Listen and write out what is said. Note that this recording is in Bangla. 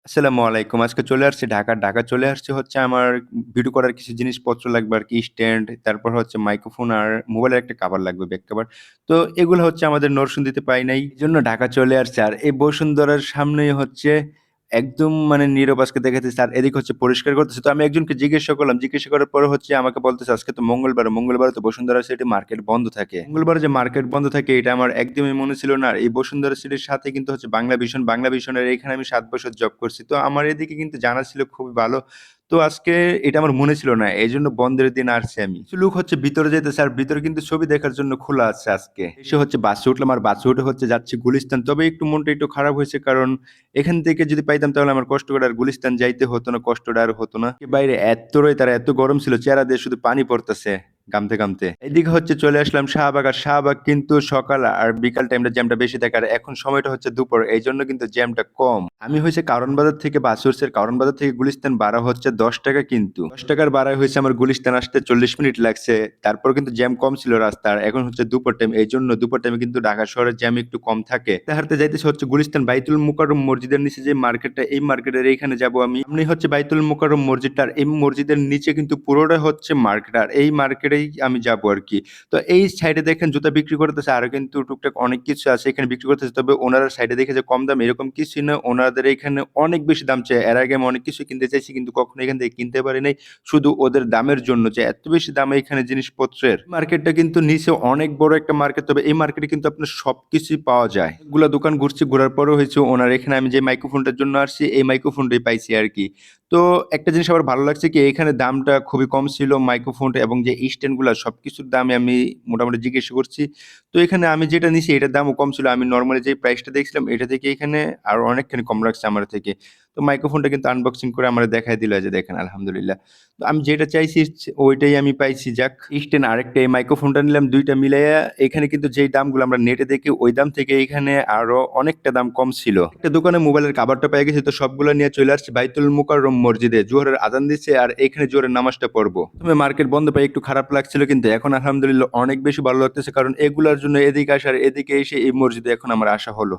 আসসালামু আলাইকুম। আজকে চলে আসছি ঢাকা। ঢাকা চলে আসছি হচ্ছে আমার ভিডিও করার কিছু জিনিসপত্র লাগবে আরকি স্ট্যান্ড, তারপর হচ্ছে মাইক্রোফোন আর মোবাইলের একটা কভার লাগবে, ব্যাক কভার। তো এগুলো হচ্ছে আমাদের নরসিংদীতে পাই নাই। এজন্য ঢাকা চলে আসছি। আর এই বসুন্ধরার সামনেই হচ্ছে একদম মানে নীরব আজকে দেখাইতেছে। আর এদিকে হচ্ছে পরিষ্কার করতেছে। তো আমি একজনকে জিজ্ঞাসা করলাম। জিজ্ঞাসা করার পরে হচ্ছে আমাকে বলতেছে আজকে তো মঙ্গলবার। মঙ্গলবারে তো বসুন্ধরা সিটি মার্কেট বন্ধ থাকে। মঙ্গলবারে যে মার্কেট বন্ধ থাকে এটা আমার একদমই মনে ছিল না। আর এই বসুন্ধরা সিটির সাথে কিন্তু হচ্ছে বাংলা ভিশন। বাংলা ভিশনের এখানে আমি ৭ বছর জব করছি। তো আমার এদিকে কিন্তু জানা ছিল খুবই ভালো। তো আজকে এটা আমার মনে ছিল না। এজন্য বন্ধের দিন আসছি আমি। কিছু লোক হচ্ছে ভিতরে যাইতেছে আর ভিতরে কিন্তু ছবি দেখার জন্য খোলা আছে আজকে। এসে হচ্ছে বাসে উঠলাম আর বাসে উঠে হচ্ছে যাচ্ছি গুলিস্তান। তবে একটু মনটা একটু খারাপ হয়েছে কারণ এখান থেকে যদি পাইতাম তাহলে আমার কষ্ট করে আর গুলিস্তান যাইতে হতো না, কষ্টটা আর হতো না। বাইরে এত তারা এত গরম ছিল, চেহারা দিয়ে শুধু পানি পড়তেছে ঘামতে ঘামতে। এদিকে হচ্ছে চলে আসলাম শাহবাগ। আর শাহবাগ কিন্তু সকাল আর বিকাল টাইমটা জ্যামটা বেশি থাকে, আর এখন সময়টা হচ্ছে দুপুর, এই জন্য কিন্তু জ্যামটা কম। আমি হয়েছে কারণ বাজার থেকে বাস উঠছে, কারণ বাজার থেকে গুলিস্তান ভাড়া হচ্ছে 10 টাকা, কিন্তু 10 টাকার ভাড়ায় হয়েছে আমার গুলিস্তান আসতে 40 মিনিট লাগছে। তারপর কিন্তু জ্যাম কম ছিল রাস্তার। এখন হচ্ছে দুপুর টাইম, এই জন্য দুপুর টাইমে কিন্তু ঢাকা শহরের জ্যাম একটু কম থাকে। হাঁটতে যাইতেছে হচ্ছে গুলিস্তান বাইতুল মুকাররম মসজিদের নিচে যে মার্কেটটা, এই মার্কেটের এইখানে যাব আমি। সামনে হচ্ছে বাইতুল মুকাররম মসজিদটা, আর এই মসজিদের নিচে কিন্তু পুরোটা হচ্ছে মার্কেট, আর এই মার্কেটেই আমি যাবো আর কি। তো এই সাইডে দেখেন জুতা বিক্রি করতেছে, আরো কিন্তু টুকটাক অনেক কিছু আছে এখানে বিক্রি করতেছে। তবে ওনারা সাইডে দেখে যে কম দাম এরকম কিছু না, ওনাদের এখানে অনেক বেশি দাম চায়। এর আগে আমি অনেক কিছু কিনতে চাইছি কিন্তু কখনো এখান থেকে কিনতে পারি নাই, শুধু ওদের দামের জন্য, যে এত বেশি দামে এখানে জিনিসপত্রের। মার্কেটটা কিন্তু নিচে অনেক বড় একটা মার্কেট, তবে এই মার্কেটে কিন্তু আপনার সবকিছুই পাওয়া যায়। এগুলা দোকান ঘুরছি, ঘোরার পরও হয়েছে ওনার এখানে আমি যে মাইক্রোফোনটার জন্য আসছি এই মাইক্রোফোনটাই পাইছি আর কি। তো একটা জিনিস আমার ভালো লাগছে কি এখানে দামটা খুবই কম ছিল মাইক্রোফোনটা, এবং যে স্ট্যান্ড গুলা সবকিছুর দামে আমি মোটামুটি জিজ্ঞেস করছি। তো এখানে আমি যেটা নিছি এটার দামও কম ছিল। আমি নর্মালি যে প্রাইসটা দেখছিলাম এটা থেকে এখানে আরো অনেকখানি কম রাখছে আমার থেকে। তো মাইক্রোফোনটা কিন্তু আনবক্সিং করে আমার দেখাই দিল, যে দেখেন আলহামদুলিল্লাহ। তো আমি যেটা চাইছি ওইটাই আমি পাইছি। যাক, স্ট্যান্ড আরেকটা এই মাইক্রোফোনটা নিলাম, দুইটা মিলাইয়া। এখানে কিন্তু যেই দামগুলো আমরা নেটে দেখি ওই দাম থেকে এখানে আরো অনেকটা দাম কম ছিল। একটা দোকানে মোবাইলের কাভারটা পেয়ে গেছি, তো সবগুলো নিয়ে চলে আসছি বাইতুল মুকাররম মসজিদে। জোহরের আজান দিচ্ছে আর এখানে জোহরের নামাজটা পড়বো। তবে মার্কেট বন্ধ পাই একটু খারাপ লাগছিল, কিন্তু এখন আলহামদুলিল্লাহ অনেক বেশি ভালো লাগতেছে, কারণ এগুলার জন্য এদিকে আসার এদিকে এসে এই মসজিদে এখন আমার আসা হলো।